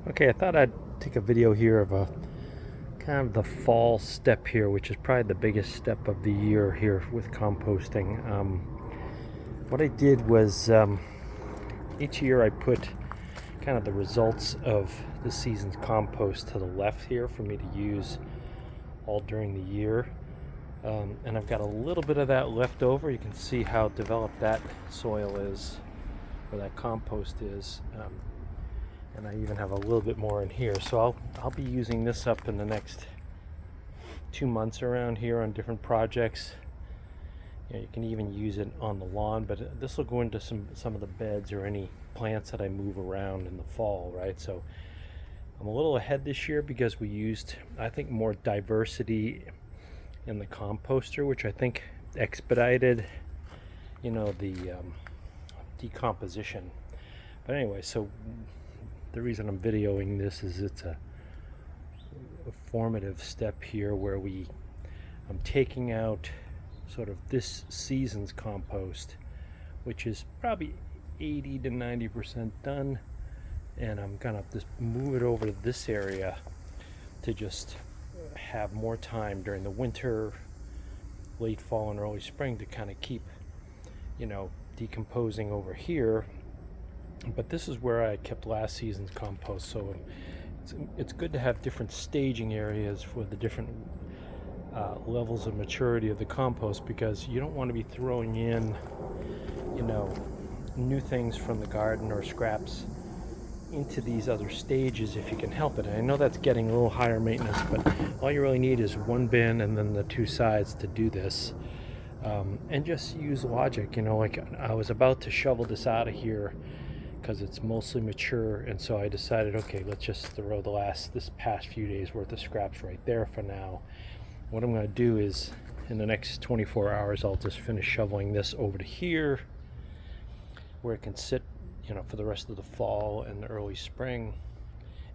Okay, I thought I'd take a video here of a kind of the fall step here, which is probably the biggest step of the year here with composting. What I did was each year I put kind of the results of the season's compost to the left here for me to use all during the year. And I've got a little bit of that left over. You can see how developed that soil is, or that compost is. And I even have a little bit more in here, so I'll be using this up in the next 2 months around here on different projects. You can even use it on the lawn, but this will go into some of the beds or any plants that I move around in the fall, right? So I'm a little ahead this year because we used, I think, more diversity in the composter, which I think expedited the decomposition. But anyway, so the reason I'm videoing this is it's a formative step here where I'm taking out sort of this season's compost, which is probably 80 to 90% done, and I'm gonna just move it over to this area to just have more time during the winter, late fall and early spring to kind of keep decomposing over here. But this is where I kept last season's compost, so it's good to have different staging areas for the different levels of maturity of the compost, because you don't want to be throwing in new things from the garden or scraps into these other stages if you can help it. And I know that's getting a little higher maintenance, but all you really need is one bin and then the two sides to do this. And just use logic. Like I was about to shovel this out of here because it's mostly mature, and so I decided, okay, let's just throw this past few days worth of scraps right there for now. What I'm going to do is in the next 24 hours I'll just finish shoveling this over to here where it can sit for the rest of the fall and the early spring,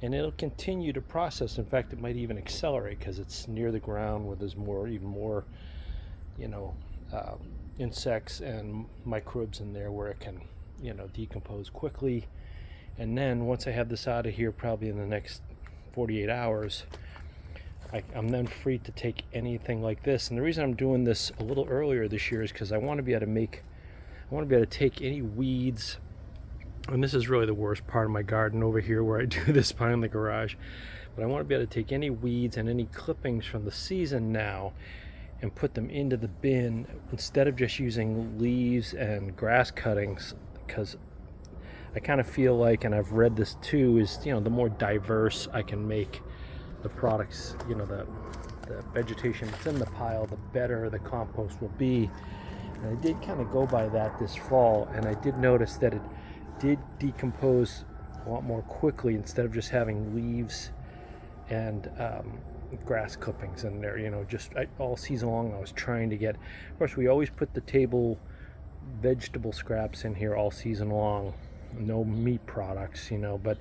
and it'll continue to process. In fact, it might even accelerate because it's near the ground where there's even more insects and microbes in there where it can decompose quickly. And then once I have this out of here, probably in the next 48 hours, I'm then free to take anything like this. And the reason I'm doing this a little earlier this year is because I want to be able to take any weeds, and this is really the worst part of my garden over here where I do this behind the garage, but I want to be able to take any weeds and any clippings from the season now and put them into the bin instead of just using leaves and grass cuttings, because I kind of feel like, and I've read this too, is the more diverse I can make the products, the vegetation that's in the pile, the better the compost will be. And I did kind of go by that this fall, and I did notice that it did decompose a lot more quickly instead of just having leaves and grass clippings in there. All season long I was trying to get, of course we always put the table vegetable scraps in here all season long, no meat products, but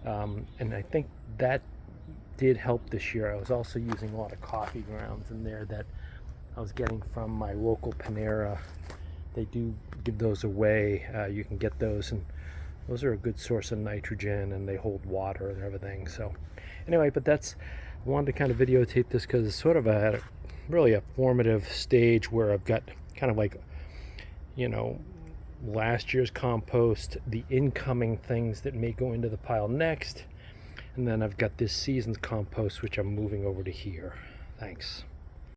and I think that did help this year. I was also using a lot of coffee grounds in there that I was getting from my local Panera. They do give those away. You can get those, and those are a good source of nitrogen, and they hold water and everything. So anyway, but I wanted to kind of videotape this because it's sort of really a formative stage where I've got kind of like last year's compost, the incoming things that may go into the pile next, and then I've got this season's compost which I'm moving over to here. Thanks.